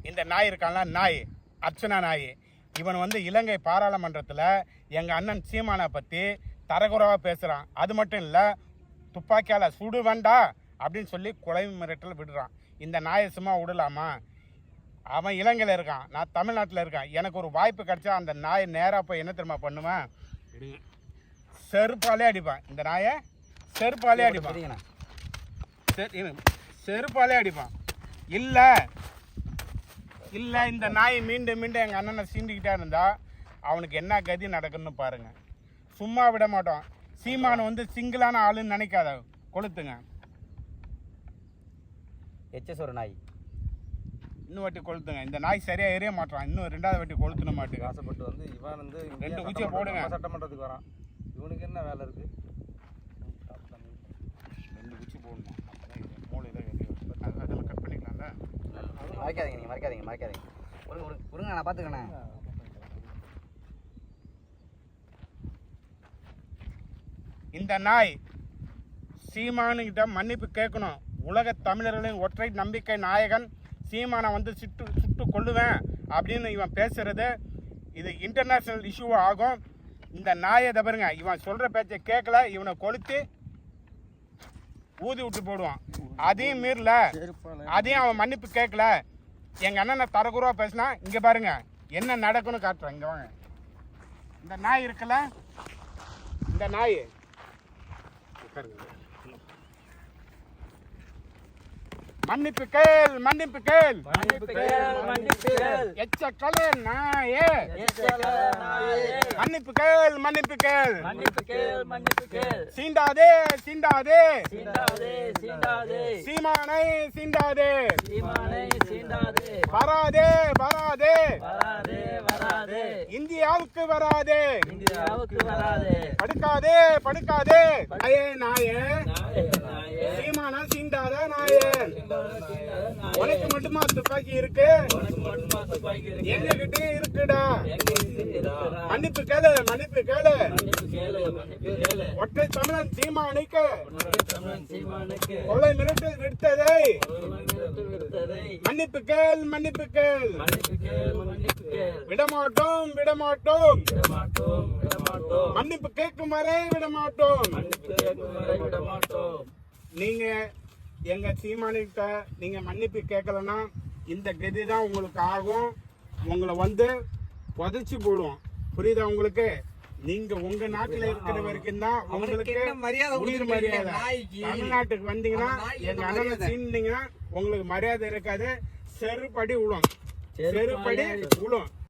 இந்த நாய் இருக்கான்ல, நாய் அர்ச்சனா நாய், இவன் வந்து இலங்கை பாராளுமன்றத்தில் எங்கள் அண்ணன் சீமானை பற்றி தரக்குறைவாக பேசுகிறான். அது மட்டும் இல்லை, துப்பாக்கியால் சுடு வேண்டா அப்படின்னு சொல்லி கொலை மிரட்டல் விடுறான். இந்த நாயை சும்மா விடலாமா? அவன் இலங்கையில் இருக்கான், நான் தமிழ்நாட்டில் இருக்கேன். எனக்கு ஒரு வாய்ப்பு கிடைச்சா அந்த நாயை நேராக போய் என்ன தெரியுமா பண்ணுவேன்? செருப்பாலே அடிப்பான். இந்த நாயை செருப்பாலே அடிப்பான், செருப்பாலே அடிப்பான். இல்லை இல்லை இந்த நாய் மீண்டும் மீண்டும் எங்கள் அண்ணனை சீண்டிக்கிட்டே இருந்தா அவனுக்கு என்ன கதி நடக்குன்னு பாருங்க. சும்மா விட மாட்டோம். சீமானை வந்து சிங்கிளான ஆளுன்னு நினைக்காத, கொளுத்துங்க. ஒரு நாய் இன்னும் வாட்டி கொளுத்துங்க. இந்த நாய் சரியா எரிய மாட்டான், இன்னும் ரெண்டாவது வாட்டி கொளுத்துன மாட்டேங்க. ஆசைப்பட்டு வந்து இவன் வந்து 2 குச்சியை போடுங்க. சட்டமன்றத்துக்கு வரான். இவனுக்கு என்ன வேலை இருக்கு? 2 குச்சி போடணும். அதெல்லாம் கட் பண்ணிக்கலாம்ல. மறைக்காதீங்க, நீங்கள் மறைக்காதீங்க. கொடுங்க, நான் பார்த்துக்கண்ணே. இந்த நாய் சீமானுகிட்ட மன்னிப்பு கேட்கணும். உலக தமிழர்களின் ஒற்றை நம்பிக்கை நாயகன் சீமானை வந்து சுட்டு கொள்ளுவேன் அப்படின்னு இவன் பேசுறது, இது இன்டர்நேஷ்னல் இஷ்யூவாக ஆகும். இந்த நாயை தவறுங்க, இவன் சொல்கிற பேச்சை கேட்கல, இவனை கொளுத்து ஊதி விட்டு போடுவான். அதையும் மீறல, அதையும் அவன் மன்னிப்பு கேட்கல, எங்கள் அண்ணனை தரக்குறவா பேசினா இங்கே பாருங்க என்ன நடக்குன்னு காட்டுறேன். இங்கே வாங்க. இந்த நாய் இருக்குல்ல, இந்த நாய் மன்னிப்பு கேள், மன்னிப்பு கேள், எச்சக்கல நாயே, மன்னிப்பு கேள், மன்னிப்பு கேள், சீண்டாதே, சீண்டாதே, சீமானை சீண்டாதே, வராதே, வராதே, இந்தியாவுக்கு வராதே, படுக்காதே, படுக்காதே, நாயே, நாயே, சீமானா சீண்டாத நாயே, உனக்கு மட்டுமா துப்பாக்கி இருக்கு? எங்ககிட்ட இருக்குடா. மன்னிப்பு கேளு, மன்னிப்பு கேளு. ஒற்றை தமிழன் சீமானுக்கு கொலை மிரட்டல் விடுத்ததை மன்னிப்பு கேள், மன்னிப்பு கேள். விடமாட்டோம், விடமாட்டோம். மன்னிப்பு கேட்கும் வரை விடமாட்டோம். நீங்க எங்க சீமானிட்ட நீங்க மன்னிப்பு கேட்கலன்னா இந்த கதி தான் உங்களுக்கு ஆகும். உங்களை வந்து புதைச்சி போடுவோம். புரியுதா உங்களுக்கு? நீங்க உங்க நாட்டுல இருக்கிற வரைக்கும் தான் உங்களுக்கு உயிர் மரியாதை. தமிழ்நாட்டுக்கு வந்தீங்கன்னா எங்க அண்ணனை சீண்டிங்கன்னா உங்களுக்கு மரியாதை இருக்காது. செருப்படி விழும், செருப்படி விழும்.